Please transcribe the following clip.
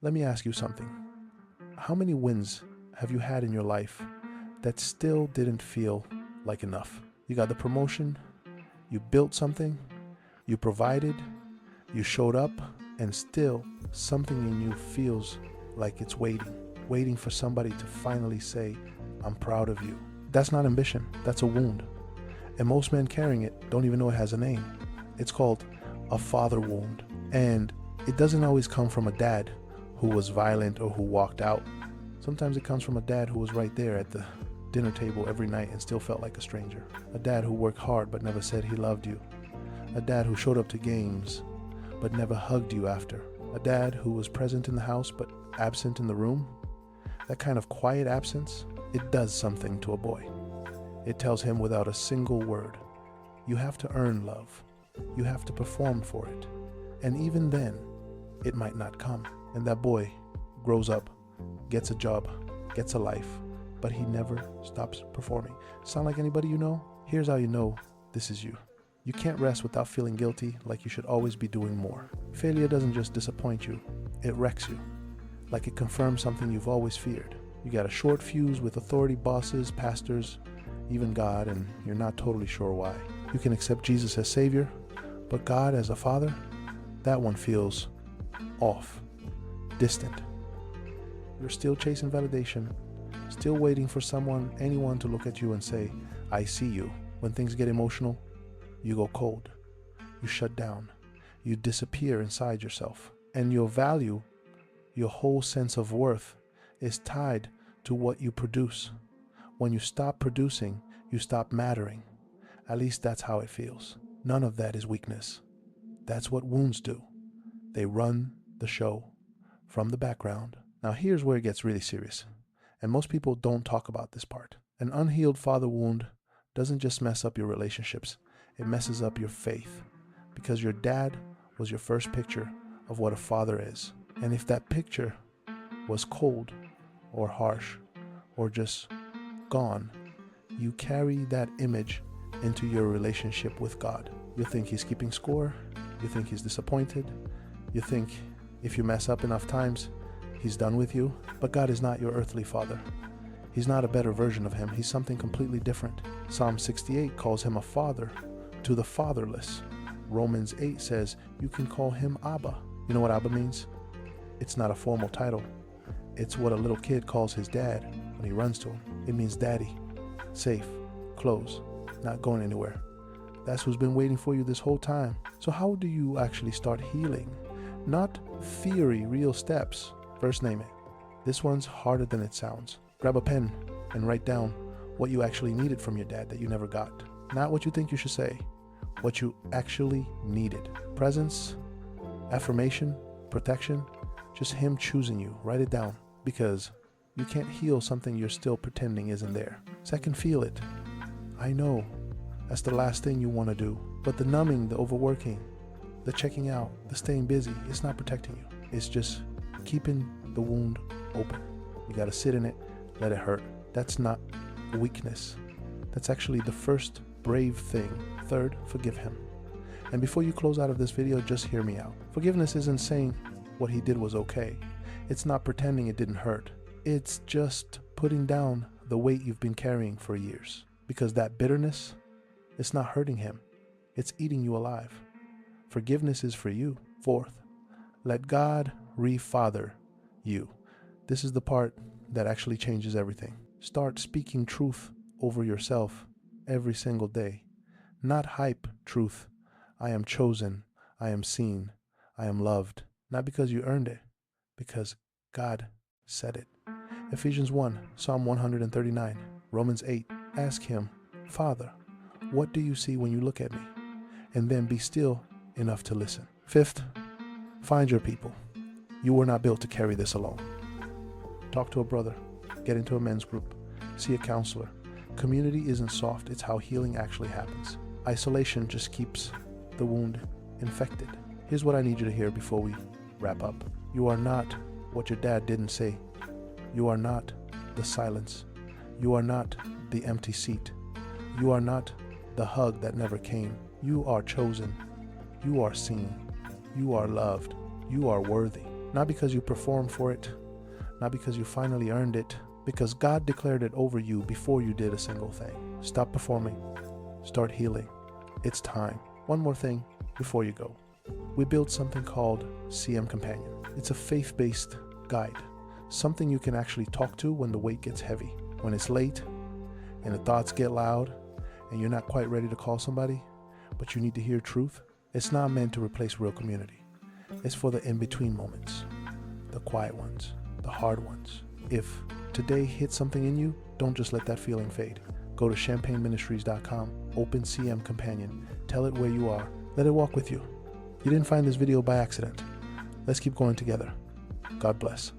Let me ask you something. How many wins have you had in your life that still didn't feel like enough? You got the promotion, you built something, you provided, you showed up, and still something in you feels like it's waiting for somebody to finally say, I'm proud of you. That's not ambition, that's a wound. And most men carrying it don't even know it has a name. It's called a father wound. And it doesn't always come from a dad who was violent or who walked out. Sometimes it comes from a dad who was right there at the dinner table every night and still felt like a stranger. A dad who worked hard but never said he loved you. A dad who showed up to games but never hugged you after. A dad who was present in the house but absent in the room. That kind of quiet absence, it does something to a boy. It tells him without a single word, you have to earn love. You have to perform for it. And even then, it might not come. And that boy grows up, gets a job, gets a life, but he never stops performing. Sound like anybody you know? Here's how you know this is you. You can't rest without feeling guilty, like you should always be doing more. Failure doesn't just disappoint you, it wrecks you. Like it confirms something you've always feared. You got a short fuse with authority, bosses, pastors, even God, and you're not totally sure why. You can accept Jesus as Savior, but God as a Father, that one feels off, distant. You're still chasing validation, still waiting for anyone to look at you and say, I see you. When things get emotional, you go cold, you shut down, you disappear inside yourself. And your value, your whole sense of worth is tied to what you produce. When you stop producing, you stop mattering. At least that's how it feels. None of that is weakness. That's what wounds do. They run the show from the background. Now here's where it gets really serious. And most people don't talk about this part. An unhealed father wound doesn't just mess up your relationships, it messes up your faith. Because your dad was your first picture of what a father is. And if that picture was cold or harsh or just gone, you carry that image into your relationship with God. You think he's keeping score, you think he's disappointed, you think if you mess up enough times, he's done with you. But God is not your earthly father. He's not a better version of him. He's something completely different. Psalm 68 calls him a father to the fatherless. Romans 8 says you can call him Abba. You know what Abba means? It's not a formal title. It's what a little kid calls his dad when he runs to him. It means daddy, safe, close, not going anywhere. That's who's been waiting for you this whole time. So how do you actually start healing? Not theory, real steps. First, name it. This one's harder than it sounds. Grab a pen and write down what you actually needed from your dad that you never got. Not what you think you should say, what you actually needed. Presence, affirmation, protection, just him choosing you. Write it down, because you can't heal something you're still pretending isn't there. Second, feel it. I know that's the last thing you want to do, but the numbing, the overworking, the checking out, the staying busy, it's not protecting you. It's just keeping the wound open. You got to sit in it, let it hurt. That's not weakness. That's actually the first brave thing. Third, forgive him. And before you close out of this video, just hear me out. Forgiveness isn't saying what he did was okay. It's not pretending it didn't hurt. It's just putting down the weight you've been carrying for years. Because that bitterness, it's not hurting him. It's eating you alive. Forgiveness is for you. Fourth, let God re-father you. This is the part that actually changes everything. Start speaking truth over yourself every single day. Not hype truth. I am chosen. I am seen. I am loved. Not because you earned it, because God said it. Ephesians 1, Psalm 139, Romans 8. Ask him, Father, what do you see when you look at me? And then be still enough to listen. Fifth, find your people. You were not built to carry this alone. Talk to a brother. Get into a men's group. See a counselor. Community isn't soft, it's how healing actually happens. Isolation just keeps the wound infected. Here's what I need you to hear before we wrap up. You are not what your dad didn't say. You are not the silence. You are not the empty seat. You are not the hug that never came. You are chosen. You are seen. You are loved. You are worthy. Not because you performed for it, not because you finally earned it, because God declared it over you before you did a single thing. Stop performing. Start healing. It's time. One more thing before you go. We built something called CM Companion. It's a faith-based guide, something you can actually talk to when the weight gets heavy, when it's late and the thoughts get loud and you're not quite ready to call somebody, but you need to hear truth. It's not meant to replace real community. It's for the in-between moments, the quiet ones, the hard ones. If today hit something in you, don't just let that feeling fade. Go to champagneministries.com, open CM Companion, tell it where you are, let it walk with you. You didn't find this video by accident. Let's keep going together. God bless.